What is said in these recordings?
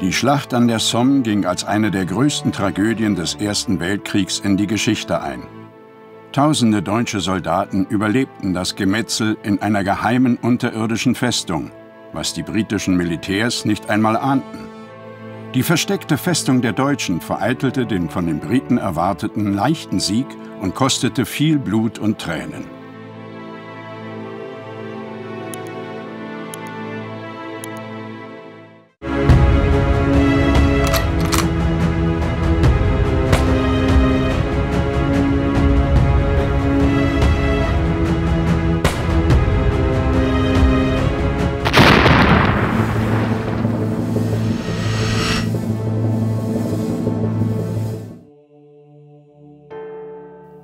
Die Schlacht an der Somme ging als eine der größten Tragödien des Ersten Weltkriegs in die Geschichte ein. Tausende deutsche Soldaten überlebten das Gemetzel in einer geheimen unterirdischen Festung, was die britischen Militärs nicht einmal ahnten. Die versteckte Festung der Deutschen vereitelte den von den Briten erwarteten leichten Sieg und kostete viel Blut und Tränen.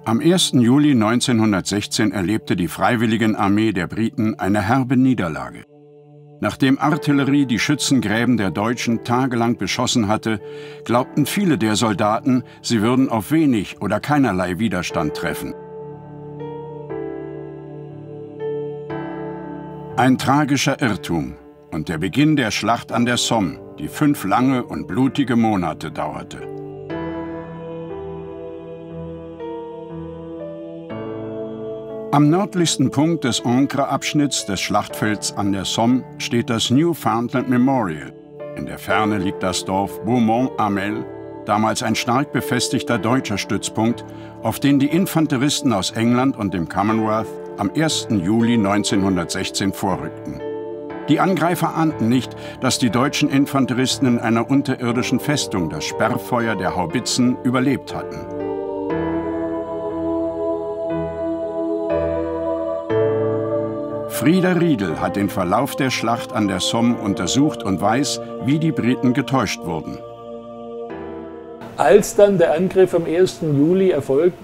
Am 1. Juli 1916 erlebte die Freiwilligenarmee der Briten eine herbe Niederlage. Nachdem Artillerie die Schützengräben der Deutschen tagelang beschossen hatte, glaubten viele der Soldaten, sie würden auf wenig oder keinerlei Widerstand treffen. Ein tragischer Irrtum und der Beginn der Schlacht an der Somme, die 5 lange und blutige Monate dauerte. Am nördlichsten Punkt des Ancre-Abschnitts des Schlachtfelds an der Somme steht das Newfoundland Memorial. In der Ferne liegt das Dorf Beaumont-Hamel, damals ein stark befestigter deutscher Stützpunkt, auf den die Infanteristen aus England und dem Commonwealth am 1. Juli 1916 vorrückten. Die Angreifer ahnten nicht, dass die deutschen Infanteristen in einer unterirdischen Festung das Sperrfeuer der Haubitzen überlebt hatten. Frieda Riedel hat den Verlauf der Schlacht an der Somme untersucht und weiß, wie die Briten getäuscht wurden. Als dann der Angriff am 1. Juli erfolgt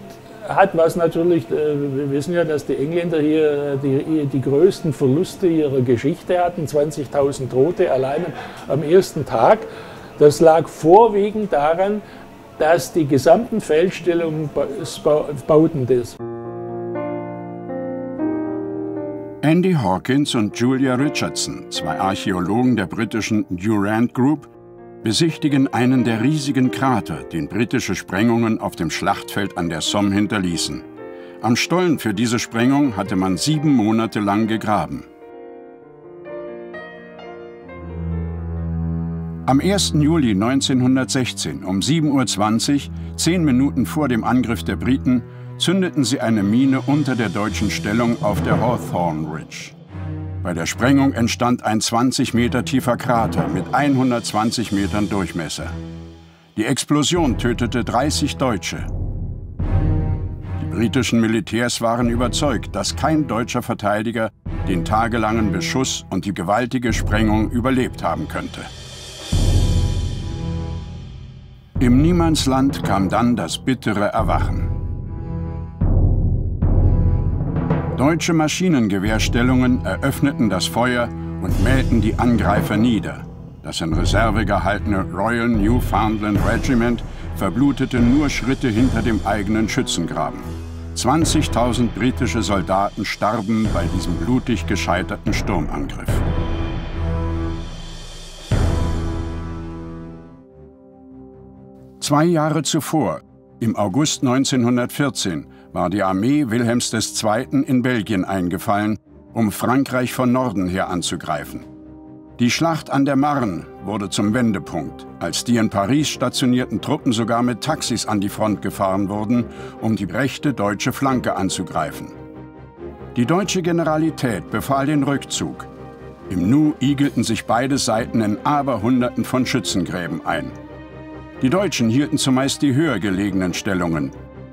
hat, was natürlich, wir wissen ja, dass die Engländer hier die größten Verluste ihrer Geschichte hatten, 20.000 Tote allein am ersten Tag. Das lag vorwiegend daran, dass die gesamten Feldstellungsbauten des Andy Hawkins und Julia Richardson, 2 Archäologen der britischen Durand Group, besichtigen einen der riesigen Krater, den britische Sprengungen auf dem Schlachtfeld an der Somme hinterließen. Am Stollen für diese Sprengung hatte man 7 Monate lang gegraben. Am 1. Juli 1916 um 7:20 Uhr, 10 Minuten vor dem Angriff der Briten, zündeten sie eine Mine unter der deutschen Stellung auf der Hawthorne Ridge. Bei der Sprengung entstand ein 20 Meter tiefer Krater mit 120 Metern Durchmesser. Die Explosion tötete 30 Deutsche. Die britischen Militärs waren überzeugt, dass kein deutscher Verteidiger den tagelangen Beschuss und die gewaltige Sprengung überlebt haben könnte. Im Niemandsland kam dann das bittere Erwachen. Deutsche Maschinengewehrstellungen eröffneten das Feuer und mähten die Angreifer nieder. Das in Reserve gehaltene Royal Newfoundland Regiment verblutete nur Schritte hinter dem eigenen Schützengraben. 20.000 britische Soldaten starben bei diesem blutig gescheiterten Sturmangriff. Zwei Jahre zuvor, im August 1914, war die Armee Wilhelms II. In Belgien eingefallen, um Frankreich von Norden her anzugreifen. Die Schlacht an der Marne wurde zum Wendepunkt, als die in Paris stationierten Truppen sogar mit Taxis an die Front gefahren wurden, um die rechte deutsche Flanke anzugreifen. Die deutsche Generalität befahl den Rückzug. Im Nu igelten sich beide Seiten in Aberhunderten von Schützengräben ein. Die Deutschen hielten zumeist die höher gelegenen Stellungen.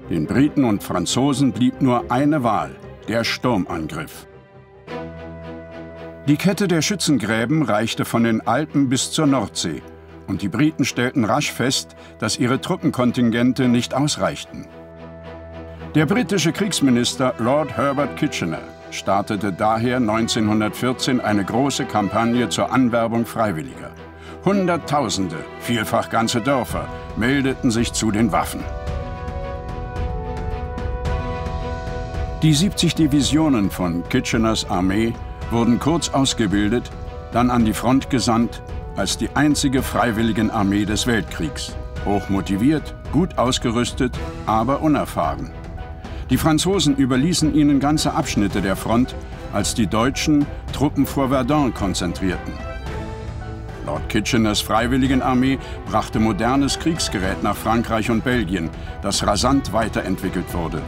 Den Briten und Franzosen blieb nur eine Wahl, der Sturmangriff. Die Kette der Schützengräben reichte von den Alpen bis zur Nordsee und die Briten stellten rasch fest, dass ihre Truppenkontingente nicht ausreichten. Der britische Kriegsminister Lord Herbert Kitchener startete daher 1914 eine große Kampagne zur Anwerbung Freiwilliger. Hunderttausende, vielfach ganze Dörfer, meldeten sich zu den Waffen. Die 70 Divisionen von Kitcheners Armee wurden kurz ausgebildet, dann an die Front gesandt als die einzige Freiwilligenarmee des Weltkriegs. Hochmotiviert, gut ausgerüstet, aber unerfahren. Die Franzosen überließen ihnen ganze Abschnitte der Front, als die Deutschen Truppen vor Verdun konzentrierten. Lord Kitcheners Freiwilligenarmee brachte modernes Kriegsgerät nach Frankreich und Belgien, das rasant weiterentwickelt wurde.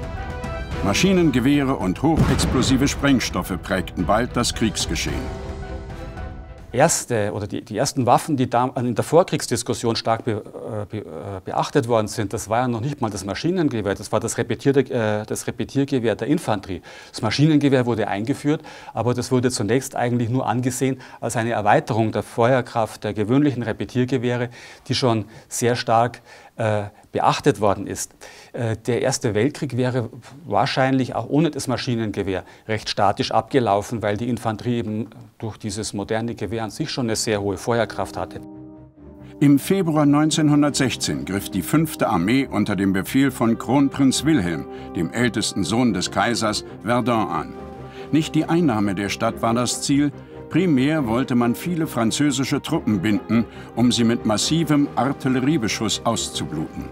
Maschinengewehre und hochexplosive Sprengstoffe prägten bald das Kriegsgeschehen. Die ersten Waffen, die in der Vorkriegsdiskussion stark beachtet worden sind, das war ja noch nicht mal das Maschinengewehr, das war das Repetiergewehr der Infanterie. Das Maschinengewehr wurde eingeführt, aber das wurde zunächst eigentlich nur angesehen als eine Erweiterung der Feuerkraft der gewöhnlichen Repetiergewehre, die schon sehr stark beachtet worden ist. Der Erste Weltkrieg wäre wahrscheinlich auch ohne das Maschinengewehr recht statisch abgelaufen, weil die Infanterie eben durch dieses moderne Gewehr an sich schon eine sehr hohe Feuerkraft hatte. Im Februar 1916 griff die 5. Armee unter dem Befehl von Kronprinz Wilhelm, dem ältesten Sohn des Kaisers, Verdun an. Nicht die Einnahme der Stadt war das Ziel, primär wollte man viele französische Truppen binden, um sie mit massivem Artilleriebeschuss auszubluten.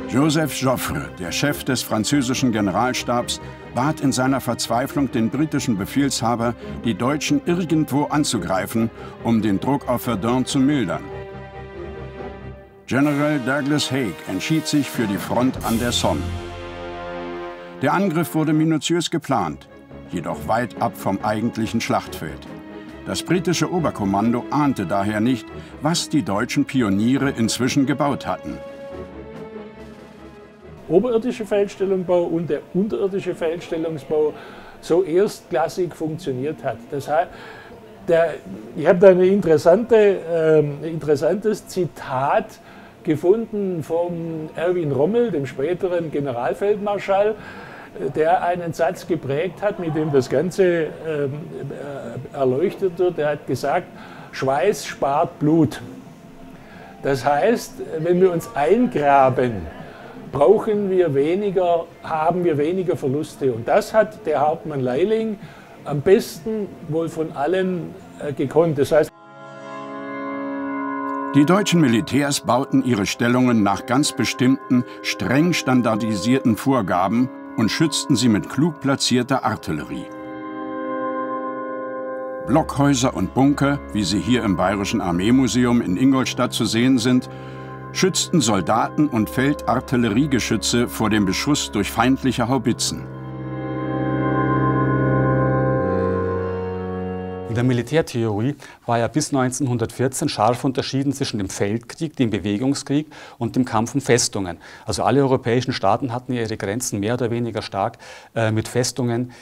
Joseph Joffre, der Chef des französischen Generalstabs, bat in seiner Verzweiflung den britischen Befehlshaber, die Deutschen irgendwo anzugreifen, um den Druck auf Verdun zu mildern. General Douglas Haig entschied sich für die Front an der Somme. Der Angriff wurde minutiös geplant, jedoch weit ab vom eigentlichen Schlachtfeld. Das britische Oberkommando ahnte daher nicht, was die deutschen Pioniere inzwischen gebaut hatten. Oberirdische Feldstellungbau und der unterirdische Feldstellungsbau so erstklassig funktioniert hat. Das heißt, ich habe da ein interessantes Zitat gefunden von Erwin Rommel, dem späteren Generalfeldmarschall, der einen Satz geprägt hat, mit dem das Ganze erleuchtet wird. Er hat gesagt, Schweiß spart Blut. Das heißt, wenn wir uns eingraben, haben wir weniger Verluste. Und das hat der Hauptmann Leiling am besten wohl von allen gekonnt. Das heißt, die deutschen Militärs bauten ihre Stellungen nach ganz bestimmten, streng standardisierten Vorgaben und schützten sie mit klug platzierter Artillerie. Blockhäuser und Bunker, wie sie hier im Bayerischen Armeemuseum in Ingolstadt zu sehen sind, schützten Soldaten und Feldartilleriegeschütze vor dem Beschuss durch feindliche Haubitzen. In der Militärtheorie war ja bis 1914 scharf unterschieden zwischen dem Feldkrieg, dem Bewegungskrieg und dem Kampf um Festungen. Also alle europäischen Staaten hatten ihre Grenzen mehr oder weniger stark mit Festungen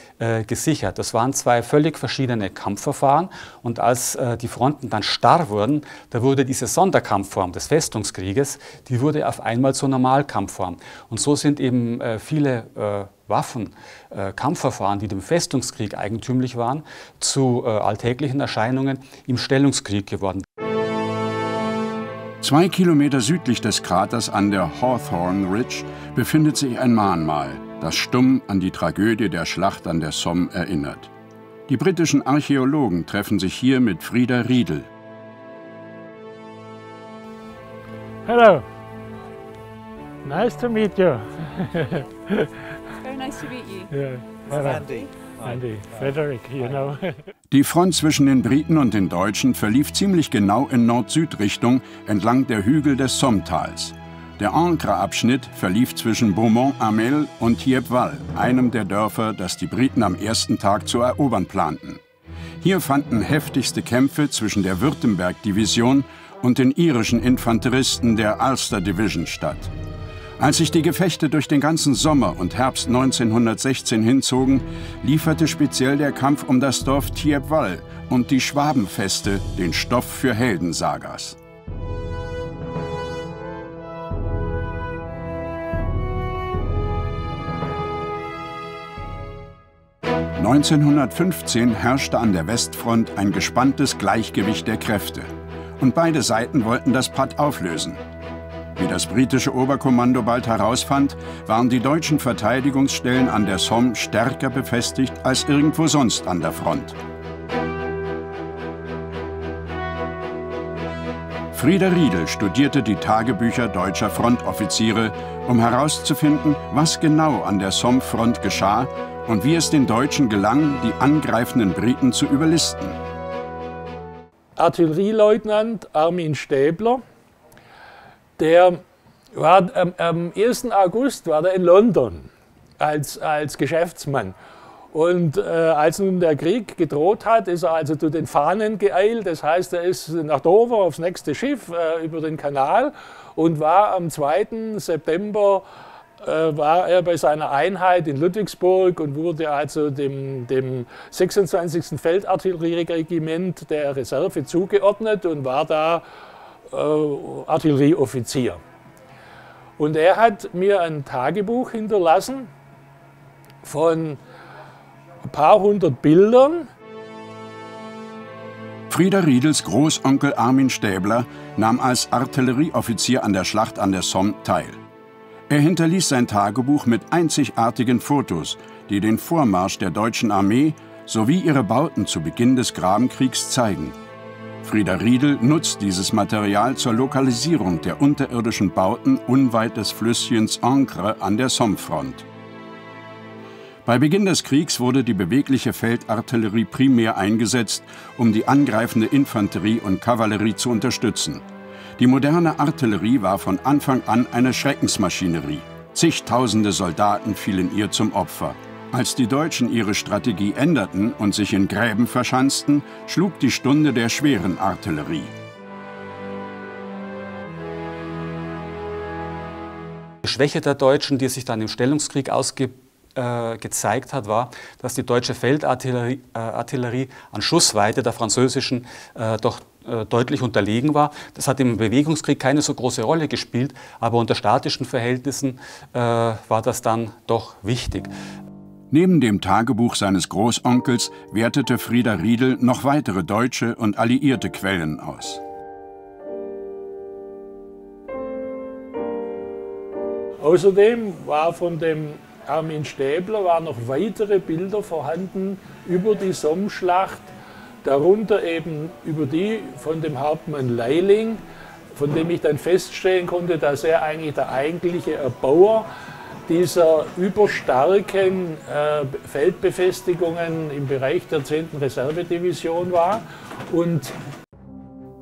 gesichert. Das waren zwei völlig verschiedene Kampfverfahren und als die Fronten dann starr wurden, da wurde diese Sonderkampfform des Festungskrieges, die wurde auf einmal zur Normalkampfform. Und so sind eben viele Waffen, Kampfverfahren, die dem Festungskrieg eigentümlich waren, zu alltäglichen Erscheinungen im Stellungskrieg geworden. 2 Kilometer südlich des Kraters an der Hawthorne Ridge befindet sich ein Mahnmal, das stumm an die Tragödie der Schlacht an der Somme erinnert. Die britischen Archäologen treffen sich hier mit Frieda Riedel. Hello, nice to meet you. Very nice to meet you. Yeah. Andy, Frederick, you know. Die Front zwischen den Briten und den Deutschen verlief ziemlich genau in Nord-Süd-Richtung entlang der Hügel des Sommetals. Der Ancre-Abschnitt verlief zwischen Beaumont-Hamel und Thiepval, einem der Dörfer, das die Briten am ersten Tag zu erobern planten. Hier fanden heftigste Kämpfe zwischen der Württemberg-Division und den irischen Infanteristen der Ulster Division statt. Als sich die Gefechte durch den ganzen Sommer und Herbst 1916 hinzogen, lieferte speziell der Kampf um das Dorf Thiepval und die Schwabenfeste den Stoff für Heldensagas. (1915) herrschte an der Westfront ein gespanntes Gleichgewicht der Kräfte. Und beide Seiten wollten das Patt auflösen. Wie das britische Oberkommando bald herausfand, waren die deutschen Verteidigungsstellen an der Somme stärker befestigt als irgendwo sonst an der Front. Frieder Riedel studierte die Tagebücher deutscher Frontoffiziere, um herauszufinden, was genau an der Somme-Front geschah und wie es den Deutschen gelang, die angreifenden Briten zu überlisten. Artillerieleutnant Armin Stäbler, der war am 1. August war er in London als Geschäftsmann. Und als nun der Krieg gedroht hat, ist er also zu den Fahnen geeilt. Das heißt, er ist nach Dover aufs nächste Schiff über den Kanal und war am 2. September war er bei seiner Einheit in Ludwigsburg und wurde also dem 26. Feldartillerieregiment der Reserve zugeordnet und war da Artillerieoffizier. Und er hat mir ein Tagebuch hinterlassen von ein paar hundert Bildern. Frieder Riedels Großonkel Armin Stäbler nahm als Artillerieoffizier an der Schlacht an der Somme teil. Er hinterließ sein Tagebuch mit einzigartigen Fotos, die den Vormarsch der deutschen Armee sowie ihre Bauten zu Beginn des Grabenkriegs zeigen. Frieder Riedel nutzt dieses Material zur Lokalisierung der unterirdischen Bauten unweit des Flüsschens Ancre an der Somme-Front. Bei Beginn des Kriegs wurde die bewegliche Feldartillerie primär eingesetzt, um die angreifende Infanterie und Kavallerie zu unterstützen. Die moderne Artillerie war von Anfang an eine Schreckensmaschinerie. Zigtausende Soldaten fielen ihr zum Opfer. Als die Deutschen ihre Strategie änderten und sich in Gräben verschanzten, schlug die Stunde der schweren Artillerie. Die Schwäche der Deutschen, die sich dann im Stellungskrieg gezeigt hat, war, dass die deutsche Feldartillerie an Schussweite der französischen doch deutlich unterlegen war. Das hat im Bewegungskrieg keine so große Rolle gespielt, aber unter statischen Verhältnissen war das dann doch wichtig. Neben dem Tagebuch seines Großonkels wertete Frieder Riedel noch weitere deutsche und alliierte Quellen aus. Außerdem war von dem Armin Stäbler noch weitere Bilder vorhanden über die Somme-Schlacht, darunter eben über die von dem Hauptmann Leiling, von dem ich dann feststellen konnte, dass er eigentlich der eigentliche Erbauer dieser überstarken Feldbefestigungen im Bereich der 10. Reservedivision war. Und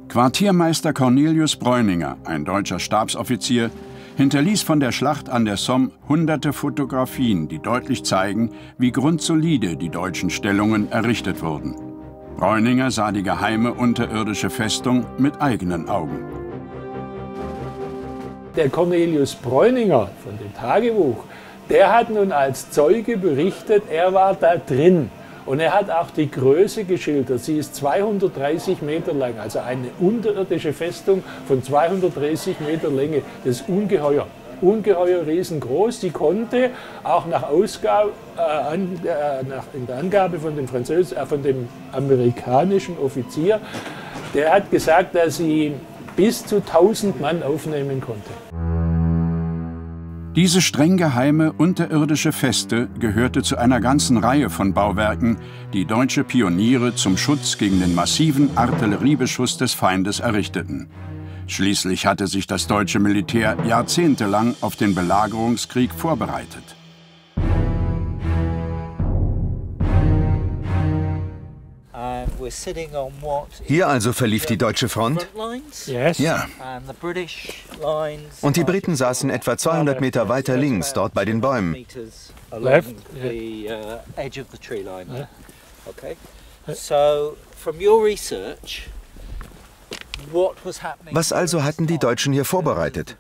Quartiermeister Cornelius Bräuninger, ein deutscher Stabsoffizier, hinterließ von der Schlacht an der Somme hunderte Fotografien, die deutlich zeigen, wie grundsolide die deutschen Stellungen errichtet wurden. Bräuninger sah die geheime unterirdische Festung mit eigenen Augen. Der Cornelius Bräuninger von dem Tagebuch, der hat nun als Zeuge berichtet, er war da drin. Und er hat auch die Größe geschildert. Sie ist 230 Meter lang, also eine unterirdische Festung von 230 Meter Länge. Das ist ungeheuer. Ungeheuer riesengroß. Sie konnte auch in der Angabe von dem amerikanischen Offizier, der hat gesagt, dass sie bis zu 1000 Mann aufnehmen konnte. Diese streng geheime unterirdische Feste gehörte zu einer ganzen Reihe von Bauwerken, die deutsche Pioniere zum Schutz gegen den massiven Artilleriebeschuss des Feindes errichteten. Schließlich hatte sich das deutsche Militär jahrzehntelang auf den Belagerungskrieg vorbereitet. Hier also verlief die deutsche Front? Ja. Und die Briten saßen etwa 200 Meter weiter links, dort bei den Bäumen. Was also hatten die Deutschen hier vorbereitet?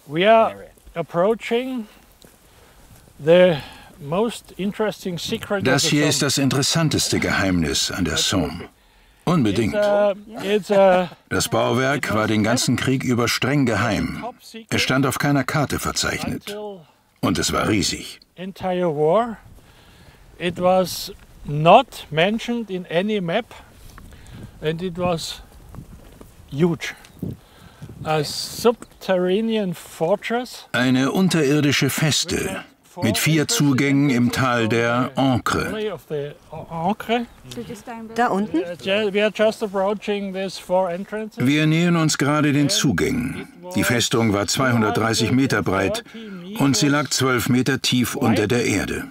We are approaching the Das hier ist das interessanteste Geheimnis an der Somme. Unbedingt. Das Bauwerk war den ganzen Krieg über streng geheim. Es stand auf keiner Karte verzeichnet. Und es war riesig. It was not mentioned in any map and it was huge. A subterranean fortress. Eine unterirdische Feste, mit 4 Zugängen im Tal der Ancre. Da unten? Wir nähern uns gerade den Zugängen. Die Festung war 230 Meter breit und sie lag 12 Meter tief unter der Erde.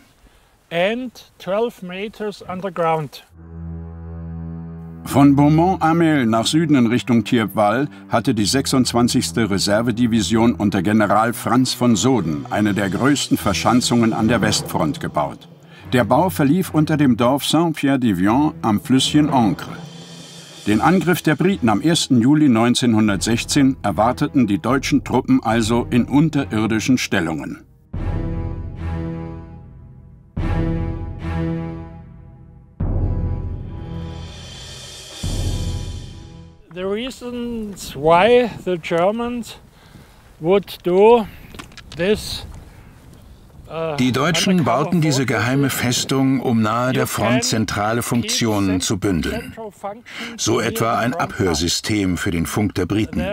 Von Beaumont-Hamel nach Süden in Richtung Thiepval hatte die 26. Reservedivision unter General Franz von Soden eine der größten Verschanzungen an der Westfront gebaut. Der Bau verlief unter dem Dorf Saint-Pierre-d'Evian am Flüsschen Ancre. Den Angriff der Briten am 1. Juli 1916 erwarteten die deutschen Truppen also in unterirdischen Stellungen. The reasons why the Germans would do this. Die Deutschen bauten diese geheime Festung, um nahe der Front zentrale Funktionen zu bündeln. So etwa ein Abhörsystem für den Funk der Briten.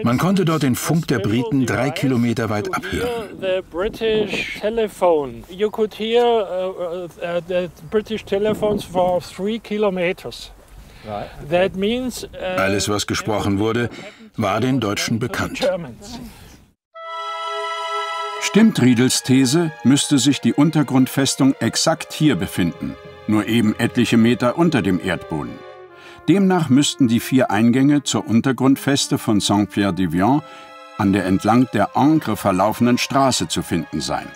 Man konnte dort den Funk der Briten 3 Kilometer weit abhören. Alles, was gesprochen wurde, war den Deutschen bekannt. Stimmt Riedels These, müsste sich die Untergrundfestung exakt hier befinden, nur eben etliche Meter unter dem Erdboden. Demnach müssten die 4 Eingänge zur Untergrundfeste von Saint-Pierre-d'Evian an der entlang der Ancre verlaufenden Straße zu finden sein.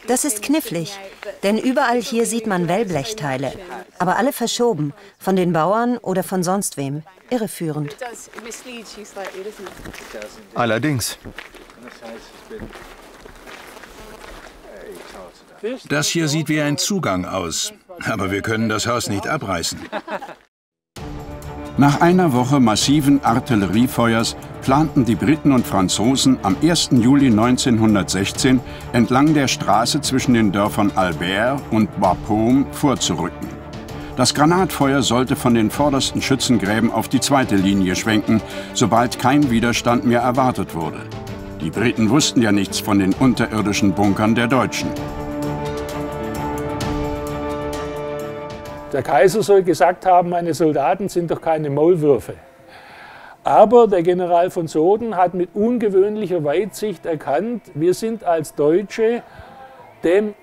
Das ist knifflig, denn überall hier sieht man Wellblechteile, aber alle verschoben, von den Bauern oder von sonst wem. Irreführend. Allerdings. Das hier sieht wie ein Zugang aus, aber wir können das Haus nicht abreißen. Nach einer Woche massiven Artilleriefeuers planten die Briten und Franzosen am 1. Juli 1916 entlang der Straße zwischen den Dörfern Albert und Bapaume vorzurücken. Das Granatfeuer sollte von den vordersten Schützengräben auf die zweite Linie schwenken, sobald kein Widerstand mehr erwartet wurde. Die Briten wussten ja nichts von den unterirdischen Bunkern der Deutschen. Der Kaiser soll gesagt haben, meine Soldaten sind doch keine Maulwürfe. Aber der General von Soden hat mit ungewöhnlicher Weitsicht erkannt, wir sind als Deutsche dem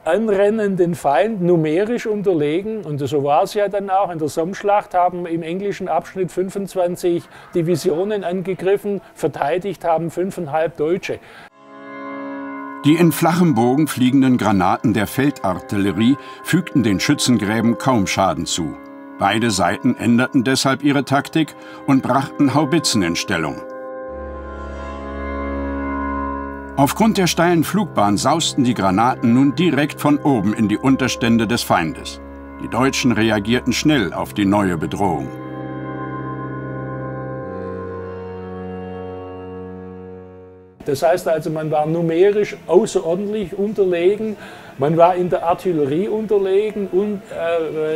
anrennenden Feind numerisch unterlegen. Und so war es ja dann auch. In der Somme-Schlacht haben im englischen Abschnitt 25 Divisionen angegriffen, verteidigt haben 5,5 Deutsche. Die in flachem Bogen fliegenden Granaten der Feldartillerie fügten den Schützengräben kaum Schaden zu. Beide Seiten änderten deshalb ihre Taktik und brachten Haubitzen in Stellung. Aufgrund der steilen Flugbahn sausten die Granaten nun direkt von oben in die Unterstände des Feindes. Die Deutschen reagierten schnell auf die neue Bedrohung. Das heißt also, man war numerisch außerordentlich unterlegen, man war in der Artillerie unterlegen und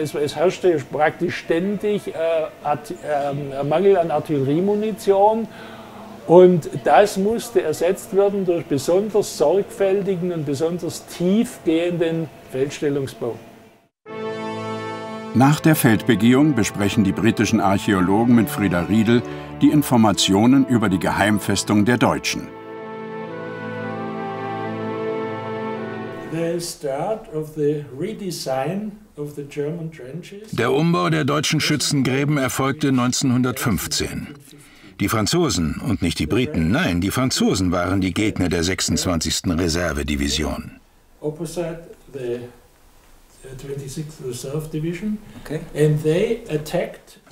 es herrschte praktisch ständig Mangel an Artilleriemunition. Und das musste ersetzt werden durch besonders sorgfältigen und besonders tiefgehenden Feldstellungsbau. Nach der Feldbegehung besprechen die britischen Archäologen mit Frieda Riedel die Informationen über die Geheimfestung der Deutschen. Der Umbau der deutschen Schützengräben erfolgte 1915. Die Franzosen und nicht die Briten, nein, die Franzosen waren die Gegner der 26. Reservedivision.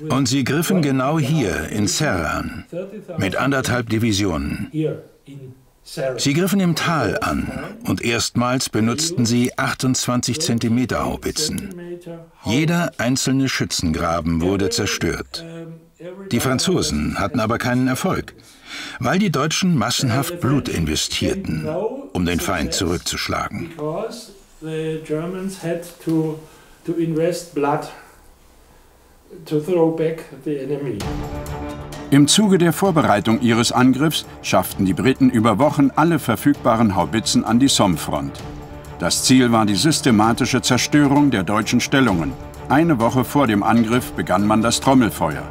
Und sie griffen genau hier in Serre an, mit 1,5 Divisionen. Sie griffen im Tal an und erstmals benutzten sie 28 cm Haubitzen. Jeder einzelne Schützengraben wurde zerstört. Die Franzosen hatten aber keinen Erfolg, weil die Deutschen massenhaft Blut investierten, um den Feind zurückzuschlagen. to throw back the enemy. Im Zuge der Vorbereitung ihres Angriffs schafften die Briten über Wochen alle verfügbaren Haubitzen an die Somme-Front. Das Ziel war die systematische Zerstörung der deutschen Stellungen. Eine Woche vor dem Angriff begann man das Trommelfeuer.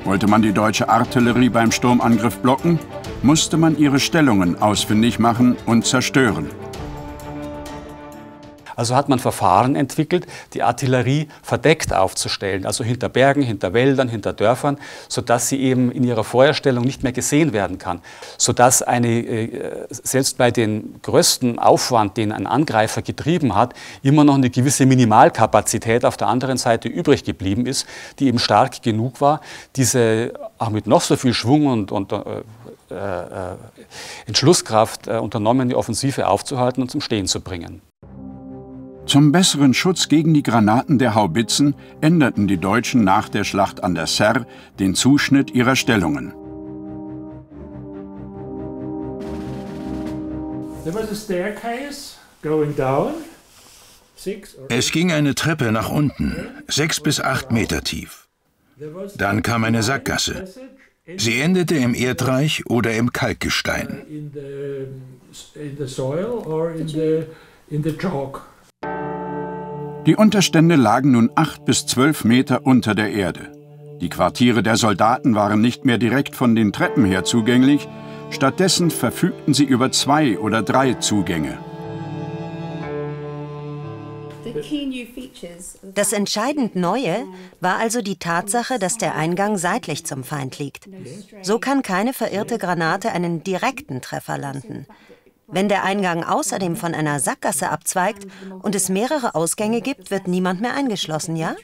Wollte man die deutsche Artillerie beim Sturmangriff blocken, musste man ihre Stellungen ausfindig machen und zerstören. Also hat man Verfahren entwickelt, die Artillerie verdeckt aufzustellen, also hinter Bergen, hinter Wäldern, hinter Dörfern, sodass sie eben in ihrer Feuerstellung nicht mehr gesehen werden kann. Sodass selbst bei dem größten Aufwand, den ein Angreifer getrieben hat, immer noch eine gewisse Minimalkapazität auf der anderen Seite übrig geblieben ist, die eben stark genug war, diese auch mit noch so viel Schwung und Entschlusskraft unternommene Offensive aufzuhalten und zum Stehen zu bringen. Zum besseren Schutz gegen die Granaten der Haubitzen änderten die Deutschen nach der Schlacht an der Serre den Zuschnitt ihrer Stellungen. Es ging eine Treppe nach unten, 6 bis 8 Meter tief. Dann kam eine Sackgasse. Sie endete im Erdreich oder im Kalkgestein. Die Unterstände lagen nun 8 bis 12 Meter unter der Erde. Die Quartiere der Soldaten waren nicht mehr direkt von den Treppen her zugänglich, stattdessen verfügten sie über 2 oder 3 Zugänge. Das entscheidend Neue war also die Tatsache, dass der Eingang seitlich zum Feind liegt. So kann keine verirrte Granate einen direkten Treffer landen. Wenn der Eingang außerdem von einer Sackgasse abzweigt und es mehrere Ausgänge gibt, wird niemand mehr eingeschlossen, ja?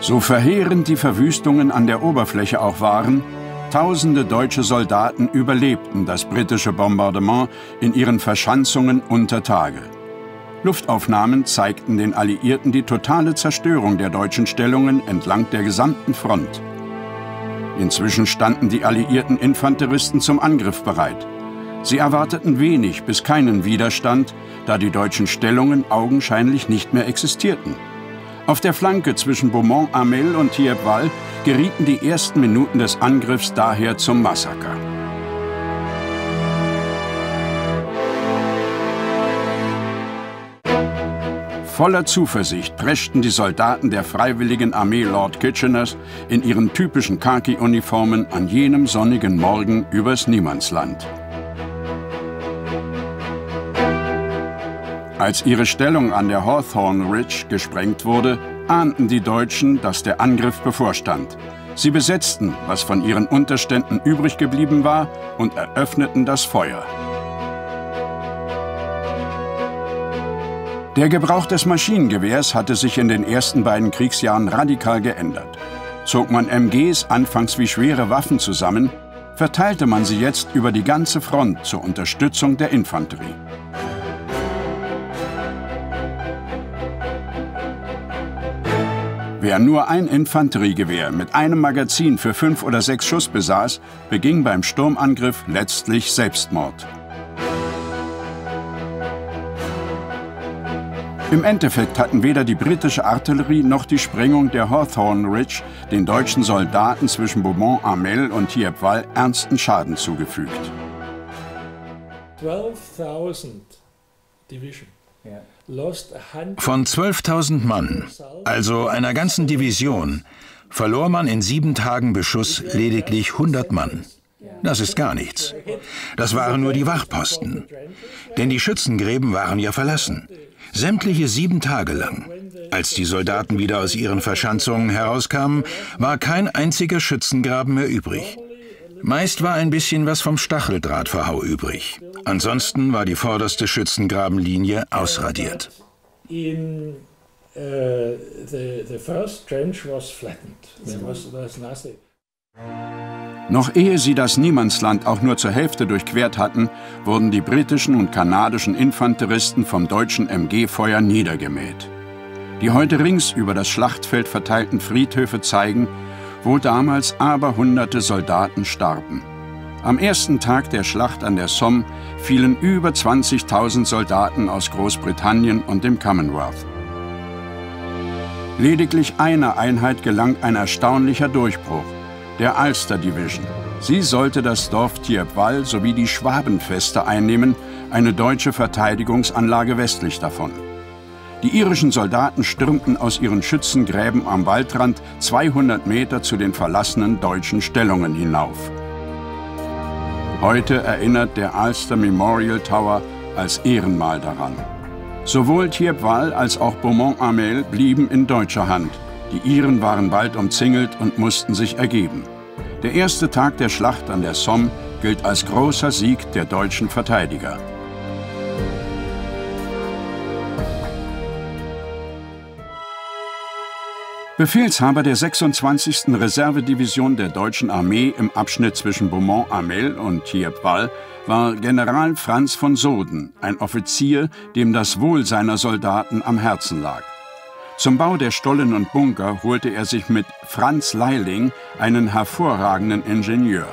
So verheerend die Verwüstungen an der Oberfläche auch waren, tausende deutsche Soldaten überlebten das britische Bombardement in ihren Verschanzungen unter Tage. Luftaufnahmen zeigten den Alliierten die totale Zerstörung der deutschen Stellungen entlang der gesamten Front. Inzwischen standen die alliierten Infanteristen zum Angriff bereit. Sie erwarteten wenig bis keinen Widerstand, da die deutschen Stellungen augenscheinlich nicht mehr existierten. Auf der Flanke zwischen Beaumont-Hamel und Thiepval gerieten die ersten Minuten des Angriffs daher zum Massaker. Voller Zuversicht preschten die Soldaten der Freiwilligen Armee Lord Kitcheners in ihren typischen Khaki-Uniformen an jenem sonnigen Morgen übers Niemandsland. Als ihre Stellung an der Hawthorne Ridge gesprengt wurde, ahnten die Deutschen, dass der Angriff bevorstand. Sie besetzten, was von ihren Unterständen übrig geblieben war, und eröffneten das Feuer. Der Gebrauch des Maschinengewehrs hatte sich in den ersten beiden Kriegsjahren radikal geändert. Zog man MGs anfangs wie schwere Waffen zusammen, verteilte man sie jetzt über die ganze Front zur Unterstützung der Infanterie. Wer nur ein Infanteriegewehr mit einem Magazin für 5 oder 6 Schuss besaß, beging beim Sturmangriff letztlich Selbstmord. Im Endeffekt hatten weder die britische Artillerie noch die Sprengung der Hawthorne Ridge den deutschen Soldaten zwischen Beaumont-Hamel und Thiepval ernsten Schaden zugefügt. 12.000 Division. Von 12.000 Mann, also einer ganzen Division, verlor man in 7 Tagen Beschuss lediglich 100 Mann. Das ist gar nichts. Das waren nur die Wachposten. Denn die Schützengräben waren ja verlassen. Sämtliche 7 Tage lang. Als die Soldaten wieder aus ihren Verschanzungen herauskamen, war kein einziger Schützengraben mehr übrig. Meist war ein bisschen was vom Stacheldrahtverhau übrig. Ansonsten war die vorderste Schützengrabenlinie ausradiert. Noch ehe sie das Niemandsland auch nur zur Hälfte durchquert hatten, wurden die britischen und kanadischen Infanteristen vom deutschen MG-Feuer niedergemäht. Die heute rings über das Schlachtfeld verteilten Friedhöfe zeigen, wo damals aberhunderte Soldaten starben. Am ersten Tag der Schlacht an der Somme fielen über 20.000 Soldaten aus Großbritannien und dem Commonwealth. Lediglich einer Einheit gelang ein erstaunlicher Durchbruch, der Ulster Division. Sie sollte das Dorf Thiepval sowie die Schwabenfeste einnehmen, eine deutsche Verteidigungsanlage westlich davon. Die irischen Soldaten stürmten aus ihren Schützengräben am Waldrand 200 Meter zu den verlassenen deutschen Stellungen hinauf. Heute erinnert der Ulster Memorial Tower als Ehrenmal daran. Sowohl Thiepval als auch Beaumont-Hamel blieben in deutscher Hand. Die Iren waren bald umzingelt und mussten sich ergeben. Der erste Tag der Schlacht an der Somme gilt als großer Sieg der deutschen Verteidiger. Befehlshaber der 26. Reservedivision der deutschen Armee im Abschnitt zwischen Beaumont-Hamel und Thiepval war General Franz von Soden, ein Offizier, dem das Wohl seiner Soldaten am Herzen lag. Zum Bau der Stollen und Bunker holte er sich mit Franz Leiling einen hervorragenden Ingenieur.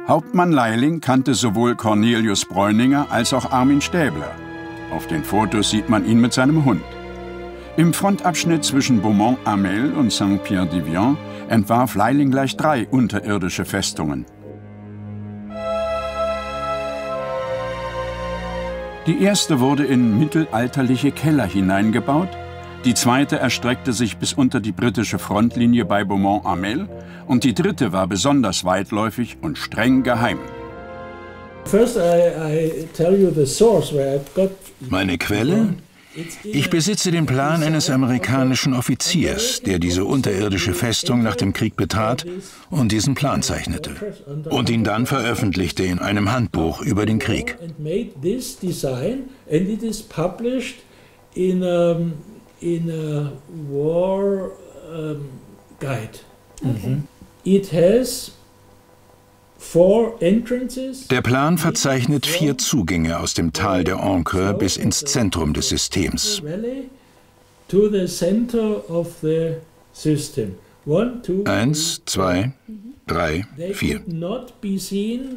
Hauptmann Leiling kannte sowohl Cornelius Breuninger als auch Armin Stäbler. Auf den Fotos sieht man ihn mit seinem Hund. Im Frontabschnitt zwischen Beaumont-Hamel und Saint-Pierre-d'Évian entwarf Leiling gleich 3 unterirdische Festungen. Die erste wurde in mittelalterliche Keller hineingebaut, die zweite erstreckte sich bis unter die britische Frontlinie bei Beaumont-Hamel und die dritte war besonders weitläufig und streng geheim. Meine Quelle? Ich besitze den Plan eines amerikanischen Offiziers, der diese unterirdische Festung nach dem Krieg betrat und diesen Plan zeichnete und ihn dann veröffentlichte in einem Handbuch über den Krieg. Der Plan verzeichnet 4 Zugänge aus dem Tal der Ancre bis ins Zentrum des Systems. 1, 2, 3, 4.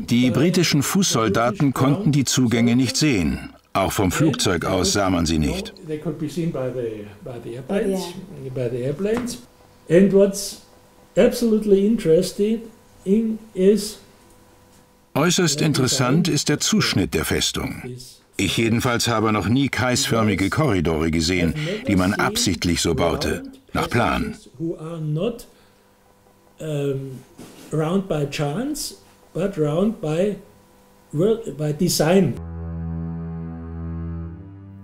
Die britischen Fußsoldaten konnten die Zugänge nicht sehen. Auch vom Flugzeug aus sah man sie nicht. Äußerst interessant ist der Zuschnitt der Festung. Ich jedenfalls habe noch nie kreisförmige Korridore gesehen, die man absichtlich so baute, nach Plan.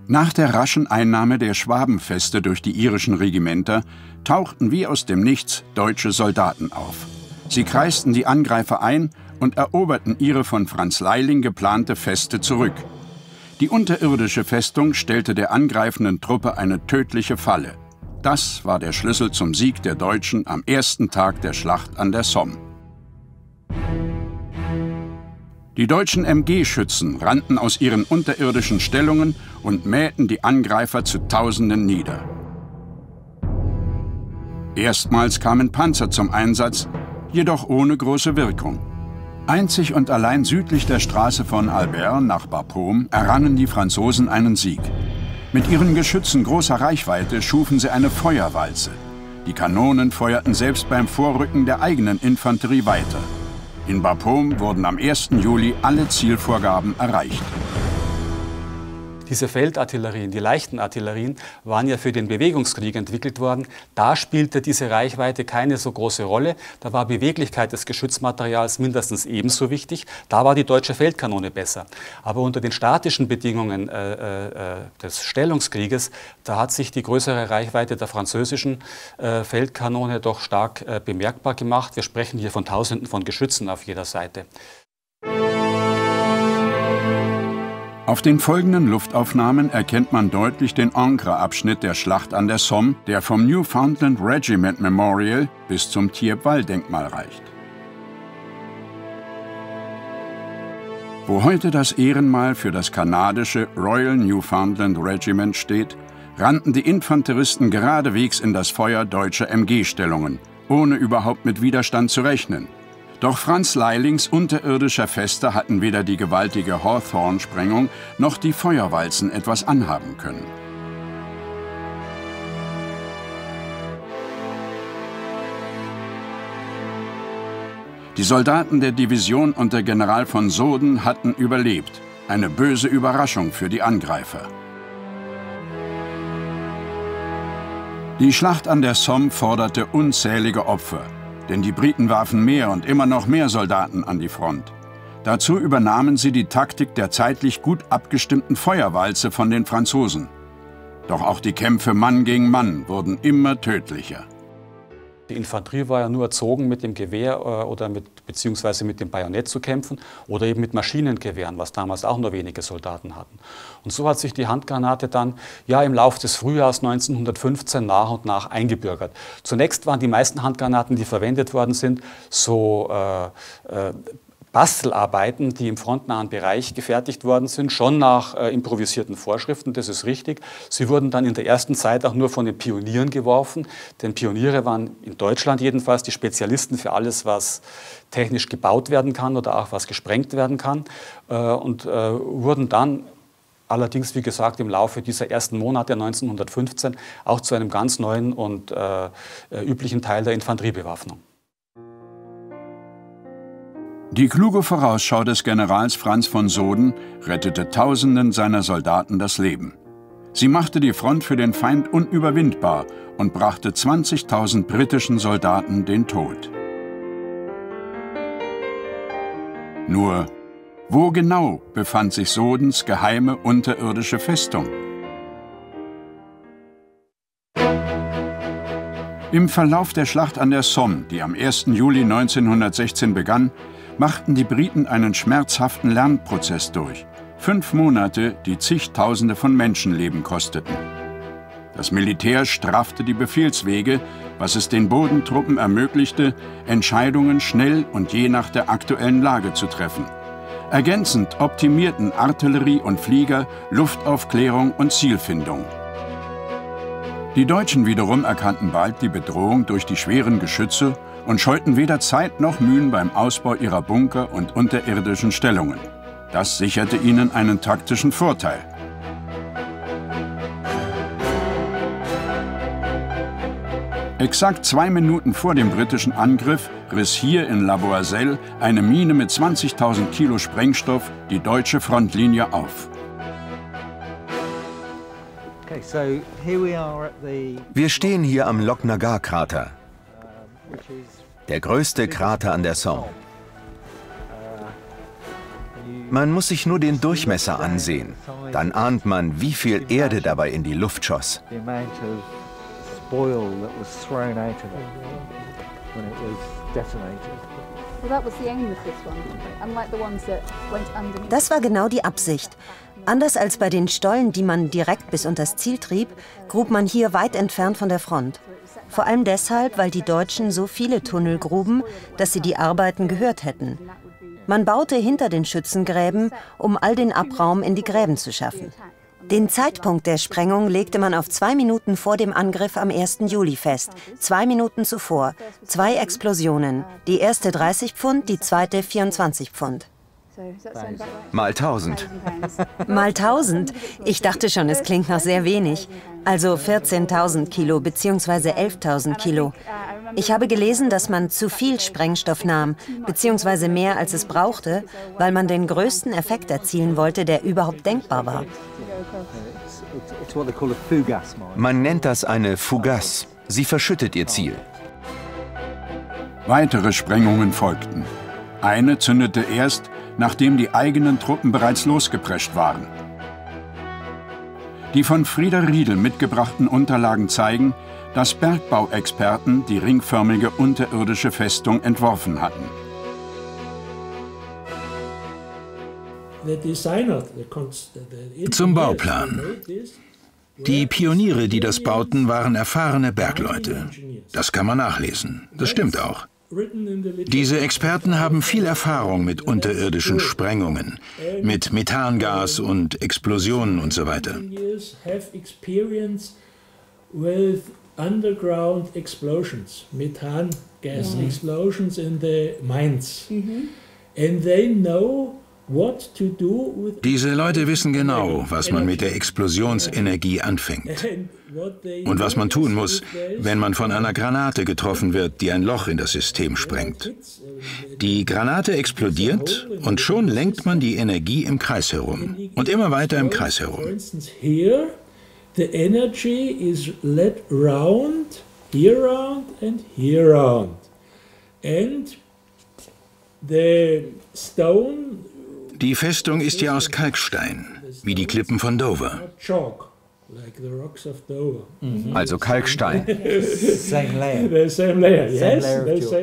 Nach der raschen Einnahme der Schwabenfeste durch die irischen Regimenter tauchten wie aus dem Nichts deutsche Soldaten auf. Sie kreisten die Angreifer ein und eroberten ihre von Franz Leiling geplante Feste zurück. Die unterirdische Festung stellte der angreifenden Truppe eine tödliche Falle. Das war der Schlüssel zum Sieg der Deutschen am ersten Tag der Schlacht an der Somme. Die deutschen MG-Schützen rannten aus ihren unterirdischen Stellungen und mähten die Angreifer zu Tausenden nieder. Erstmals kamen Panzer zum Einsatz, jedoch ohne große Wirkung. Einzig und allein südlich der Straße von Albert nach Bapaume errangen die Franzosen einen Sieg. Mit ihren Geschützen großer Reichweite schufen sie eine Feuerwalze. Die Kanonen feuerten selbst beim Vorrücken der eigenen Infanterie weiter. In Bapaume wurden am 1. Juli alle Zielvorgaben erreicht. Diese Feldartillerien, die leichten Artillerien, waren ja für den Bewegungskrieg entwickelt worden. Da spielte diese Reichweite keine so große Rolle. Da war Beweglichkeit des Geschützmaterials mindestens ebenso wichtig. Da war die deutsche Feldkanone besser. Aber unter den statischen Bedingungen des Stellungskrieges, da hat sich die größere Reichweite der französischen Feldkanone doch stark bemerkbar gemacht. Wir sprechen hier von Tausenden von Geschützen auf jeder Seite. Auf den folgenden Luftaufnahmen erkennt man deutlich den Ancre-Abschnitt der Schlacht an der Somme, der vom Newfoundland Regiment Memorial bis zum Thiepval-Denkmal reicht. Wo heute das Ehrenmal für das kanadische Royal Newfoundland Regiment steht, rannten die Infanteristen geradewegs in das Feuer deutscher MG-Stellungen, ohne überhaupt mit Widerstand zu rechnen. Doch Franz Leilings unterirdischer Feste hatten weder die gewaltige Hawthorne-Sprengung noch die Feuerwalzen etwas anhaben können. Die Soldaten der Division unter General von Soden hatten überlebt. Eine böse Überraschung für die Angreifer. Die Schlacht an der Somme forderte unzählige Opfer, denn die Briten warfen mehr und immer noch mehr Soldaten an die Front. Dazu übernahmen sie die Taktik der zeitlich gut abgestimmten Feuerwalze von den Franzosen. Doch auch die Kämpfe Mann gegen Mann wurden immer tödlicher. Die Infanterie war ja nur erzogen, mit dem Gewehr oder beziehungsweise mit dem Bajonett zu kämpfen oder eben mit Maschinengewehren, was damals auch nur wenige Soldaten hatten. Und so hat sich die Handgranate dann ja im Laufe des Frühjahrs 1915 nach und nach eingebürgert. Zunächst waren die meisten Handgranaten, die verwendet worden sind, so Bastelarbeiten, die im frontnahen Bereich gefertigt worden sind, schon nach improvisierten Vorschriften, das ist richtig. Sie wurden dann in der ersten Zeit auch nur von den Pionieren geworfen, denn Pioniere waren in Deutschland jedenfalls die Spezialisten für alles, was technisch gebaut werden kann oder auch was gesprengt werden kann und wurden dann allerdings, wie gesagt, im Laufe dieser ersten Monate 1915 auch zu einem ganz neuen und üblichen Teil der Infanteriebewaffnung. Die kluge Vorausschau des Generals Franz von Soden rettete Tausenden seiner Soldaten das Leben. Sie machte die Front für den Feind unüberwindbar und brachte 20.000 britischen Soldaten den Tod. Nur, wo genau befand sich Sodens geheime unterirdische Festung? Im Verlauf der Schlacht an der Somme, die am 1. Juli 1916 begann, machten die Briten einen schmerzhaften Lernprozess durch. 5 Monate, die Zigtausende von Menschenleben kosteten. Das Militär straffte die Befehlswege, was es den Bodentruppen ermöglichte, Entscheidungen schnell und je nach der aktuellen Lage zu treffen. Ergänzend optimierten Artillerie und Flieger Luftaufklärung und Zielfindung. Die Deutschen wiederum erkannten bald die Bedrohung durch die schweren Geschütze und scheuten weder Zeit noch Mühen beim Ausbau ihrer Bunker und unterirdischen Stellungen. Das sicherte ihnen einen taktischen Vorteil. Exakt 2 Minuten vor dem britischen Angriff riss hier in La Boiselle eine Mine mit 20.000 Kilo Sprengstoff die deutsche Frontlinie auf. Wir stehen hier am Loch Nagar-Krater, der größte Krater an der Somme. Man muss sich nur den Durchmesser ansehen, dann ahnt man, wie viel Erde dabei in die Luft schoss. Das war genau die Absicht. Anders als bei den Stollen, die man direkt bis unters Ziel trieb, grub man hier weit entfernt von der Front. Vor allem deshalb, weil die Deutschen so viele Tunnel gruben, dass sie die Arbeiten gehört hätten. Man baute hinter den Schützengräben, um all den Abraum in die Gräben zu schaffen. Den Zeitpunkt der Sprengung legte man auf 2 Minuten vor dem Angriff am 1. Juli fest. 2 Minuten zuvor. 2 Explosionen. Die erste 30 Pfund, die zweite 24 Pfund. Mal 1000. Mal 1000? Ich dachte schon, es klingt noch sehr wenig. Also 14.000 Kilo bzw. 11.000 Kilo. Ich habe gelesen, dass man zu viel Sprengstoff nahm, beziehungsweise mehr als es brauchte, weil man den größten Effekt erzielen wollte, der überhaupt denkbar war. Man nennt das eine Fougasse. Sie verschüttet ihr Ziel. Weitere Sprengungen folgten. Eine zündete erst, nachdem die eigenen Truppen bereits losgeprescht waren. Die von Frieda Riedel mitgebrachten Unterlagen zeigen, dass Bergbauexperten die ringförmige unterirdische Festung entworfen hatten. Zum Bauplan. Die Pioniere, die das bauten, waren erfahrene Bergleute. Das kann man nachlesen. Das stimmt auch. Diese Experten haben viel Erfahrung mit unterirdischen Sprengungen, mit Methangas und Explosionen und so weiter. Underground explosions, methane gas explosions in the mines. And they know what to do with. Diese Leute wissen genau, was man mit der Explosionsenergie anfängt und was man tun muss, wenn man von einer Granate getroffen wird, die ein Loch in das System sprengt. Die Granate explodiert und schon lenkt man die Energie im Kreis herum und immer weiter im Kreis herum. The energy is led round, here round and here round. And the stone. Die Festung ist ja aus Kalkstein, wie die Klippen von Dover. Also Kalkstein.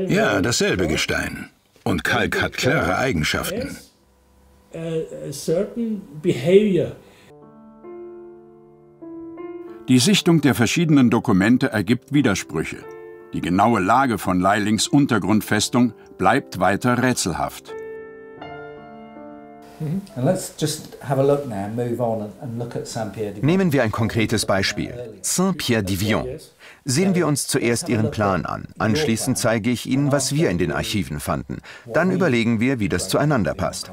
Ja, dasselbe Gestein. Und Kalk hat klare Eigenschaften. Die Sichtung der verschiedenen Dokumente ergibt Widersprüche. Die genaue Lage von Leilings Untergrundfestung bleibt weiter rätselhaft. Nehmen wir ein konkretes Beispiel. Saint-Pierre-d'Ivion. Sehen wir uns zuerst Ihren Plan an. Anschließend zeige ich Ihnen, was wir in den Archiven fanden. Dann überlegen wir, wie das zueinander passt.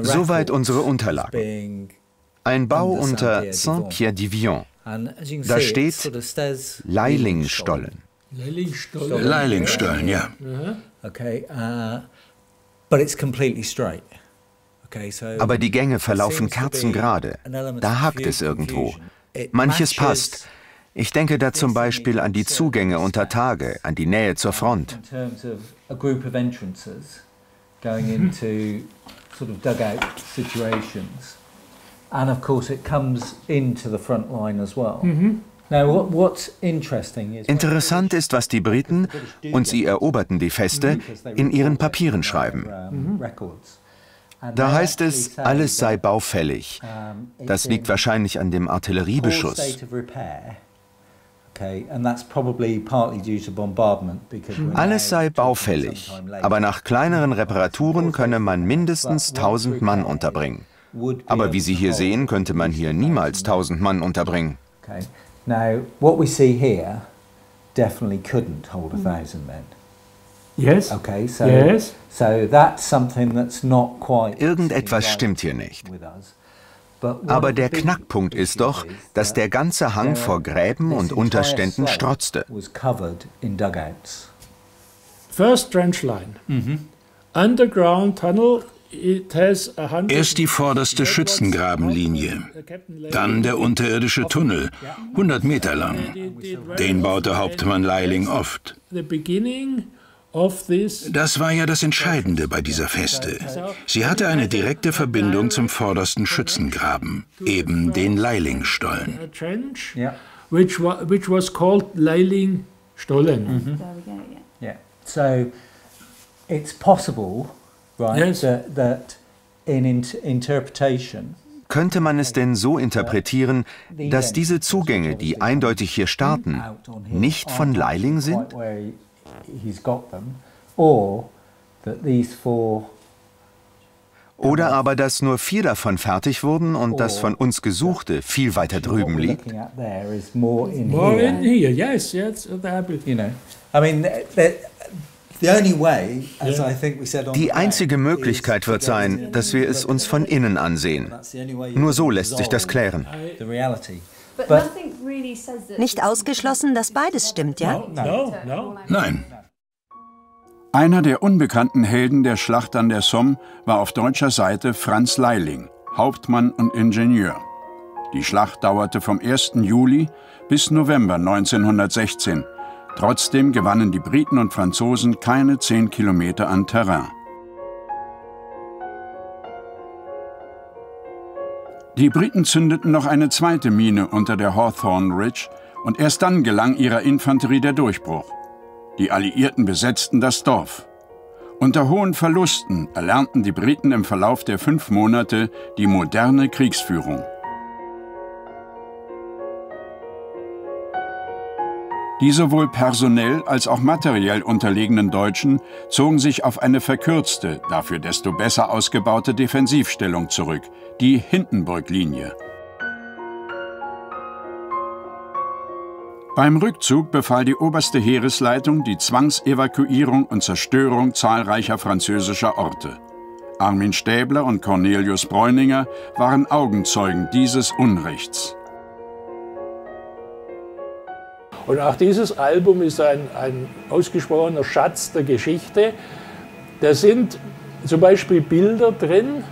Soweit unsere Unterlagen. Ein Bau unter Saint-Pierre-d'Ivion. Da steht Leilingstollen. Leilingstollen, ja. Aber die Gänge verlaufen kerzengerade. Da hakt es irgendwo. Manches passt. Ich denke da zum Beispiel an die Zugänge unter Tage, an die Nähe zur Front. And of course it comes into the front line as well. Now what's interesting is Interessant ist, was die Briten, und sie eroberten die Feste, in ihren Papieren schreiben. Da heißt es, alles sei baufällig. Das liegt wahrscheinlich an dem Artilleriebeschuss. Alles sei baufällig, aber nach kleineren Reparaturen könne man mindestens 1000 Mann unterbringen. Aber wie Sie hier sehen, könnte man hier niemals 1000 Mann unterbringen. Now, what we see here definitely couldn't hold 1,000 men. Yes. Okay, so that's something that's not quite. Irgendetwas stimmt hier nicht. Aber der Knackpunkt ist doch, dass der ganze Hang vor Gräben und Unterständen strotzte. First trench line. Underground tunnel. Erst die vorderste Schützengrabenlinie, dann der unterirdische Tunnel, 100 Meter lang. Den baute Hauptmann Leiling oft. Das war ja das Entscheidende bei dieser Feste. Sie hatte eine direkte Verbindung zum vordersten Schützengraben, eben den Leilingstollen. Which was called Leilingstollen. So it's possible. Right, that in interpretation. Könnte man es denn so interpretieren, dass diese Zugänge, die eindeutig hier starten, nicht von Leiling sind? Oder aber, dass nur 4 davon fertig wurden und das von uns Gesuchte viel weiter drüben liegt? More in here, yes. You know, I mean, die einzige Möglichkeit wird sein, dass wir es uns von innen ansehen. Nur so lässt sich das klären. Nicht ausgeschlossen, dass beides stimmt, ja? Nein. Einer der unbekannten Helden der Schlacht an der Somme war auf deutscher Seite Franz Leiling, Hauptmann und Ingenieur. Die Schlacht dauerte vom 1. Juli bis November 1916. Trotzdem gewannen die Briten und Franzosen keine 10 Kilometer an Terrain. Die Briten zündeten noch eine zweite Mine unter der Hawthorne Ridge und erst dann gelang ihrer Infanterie der Durchbruch. Die Alliierten besetzten das Dorf. Unter hohen Verlusten erlernten die Briten im Verlauf der 5 Monate die moderne Kriegsführung. Die sowohl personell als auch materiell unterlegenen Deutschen zogen sich auf eine verkürzte, dafür desto besser ausgebaute Defensivstellung zurück, die Hindenburg-Linie. Beim Rückzug befahl die oberste Heeresleitung die Zwangsevakuierung und Zerstörung zahlreicher französischer Orte. Armin Stäbler und Cornelius Breuninger waren Augenzeugen dieses Unrechts. Und auch dieses Album ist ein ausgesprochener Schatz der Geschichte. Da sind zum Beispiel Bilder drin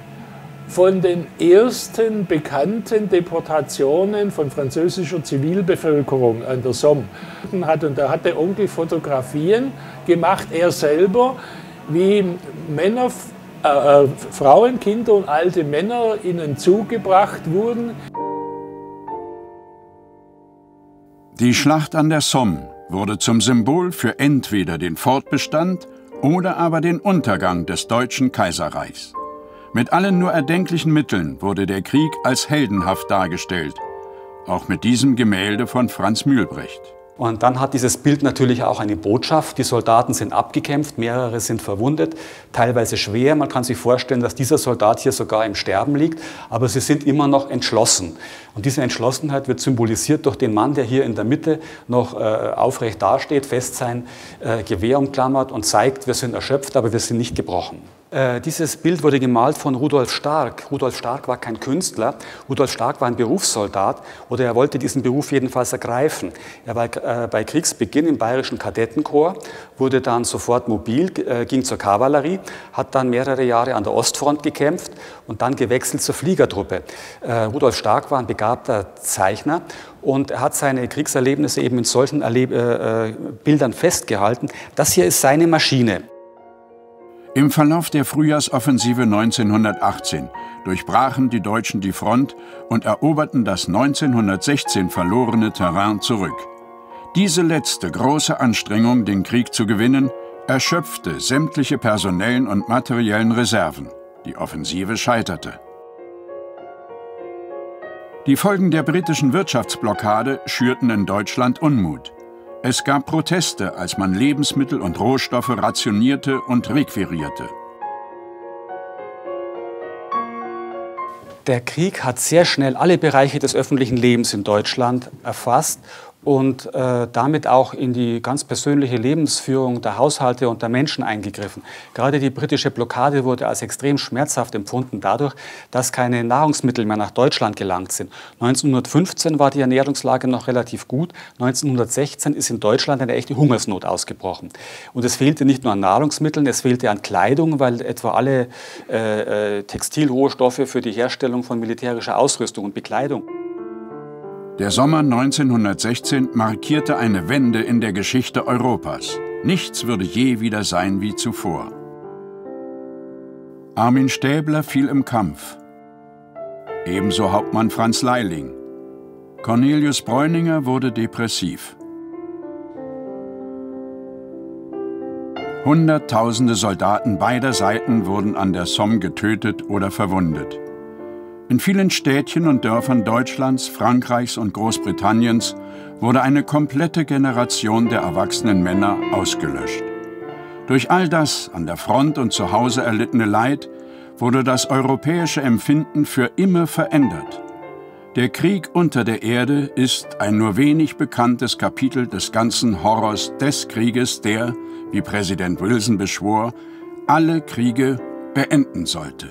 von den ersten bekannten Deportationen von französischer Zivilbevölkerung an der Somme. Und da hat der Onkel Fotografien gemacht, er selber, wie Männer, Frauen, Kinder und alte Männer ihnen zugebracht wurden. Die Schlacht an der Somme wurde zum Symbol für entweder den Fortbestand oder aber den Untergang des Deutschen Kaiserreichs. Mit allen nur erdenklichen Mitteln wurde der Krieg als heldenhaft dargestellt, auch mit diesem Gemälde von Franz Mühlbrecht. Und dann hat dieses Bild natürlich auch eine Botschaft. Die Soldaten sind abgekämpft, mehrere sind verwundet, teilweise schwer. Man kann sich vorstellen, dass dieser Soldat hier sogar im Sterben liegt, aber sie sind immer noch entschlossen. Und diese Entschlossenheit wird symbolisiert durch den Mann, der hier in der Mitte noch aufrecht dasteht, fest sein Gewehr umklammert und zeigt, wir sind erschöpft, aber wir sind nicht gebrochen. Dieses Bild wurde gemalt von Rudolf Stark. Rudolf Stark war kein Künstler. Rudolf Stark war ein Berufssoldat oder er wollte diesen Beruf jedenfalls ergreifen. Er war bei Kriegsbeginn im Bayerischen Kadettenkorps, wurde dann sofort mobil, ging zur Kavallerie, hat dann mehrere Jahre an der Ostfront gekämpft und dann gewechselt zur Fliegertruppe. Rudolf Stark war ein begabter Zeichner und er hat seine Kriegserlebnisse eben in solchen Bildern festgehalten. Das hier ist seine Maschine. Im Verlauf der Frühjahrsoffensive 1918 durchbrachen die Deutschen die Front und eroberten das 1916 verlorene Terrain zurück. Diese letzte große Anstrengung, den Krieg zu gewinnen, erschöpfte sämtliche personellen und materiellen Reserven. Die Offensive scheiterte. Die Folgen der britischen Wirtschaftsblockade schürten in Deutschland Unmut. Es gab Proteste, als man Lebensmittel und Rohstoffe rationierte und requirierte. Der Krieg hat sehr schnell alle Bereiche des öffentlichen Lebens in Deutschland erfasst und damit auch in die ganz persönliche Lebensführung der Haushalte und der Menschen eingegriffen. Gerade die britische Blockade wurde als extrem schmerzhaft empfunden dadurch, dass keine Nahrungsmittel mehr nach Deutschland gelangt sind. 1915 war die Ernährungslage noch relativ gut, 1916 ist in Deutschland eine echte Hungersnot ausgebrochen. Und es fehlte nicht nur an Nahrungsmitteln, es fehlte an Kleidung, weil etwa alle Textilrohstoffe für die Herstellung von militärischer Ausrüstung und Bekleidung. Der Sommer 1916 markierte eine Wende in der Geschichte Europas. Nichts würde je wieder sein wie zuvor. Armin Stäbler fiel im Kampf. Ebenso Hauptmann Franz Leiling. Cornelius Bräuninger wurde depressiv. Hunderttausende Soldaten beider Seiten wurden an der Somme getötet oder verwundet. In vielen Städtchen und Dörfern Deutschlands, Frankreichs und Großbritanniens wurde eine komplette Generation der erwachsenen Männer ausgelöscht. Durch all das an der Front und zu Hause erlittene Leid wurde das europäische Empfinden für immer verändert. Der Krieg unter der Erde ist ein nur wenig bekanntes Kapitel des ganzen Horrors des Krieges, der, wie Präsident Wilson beschwor, alle Kriege beenden sollte.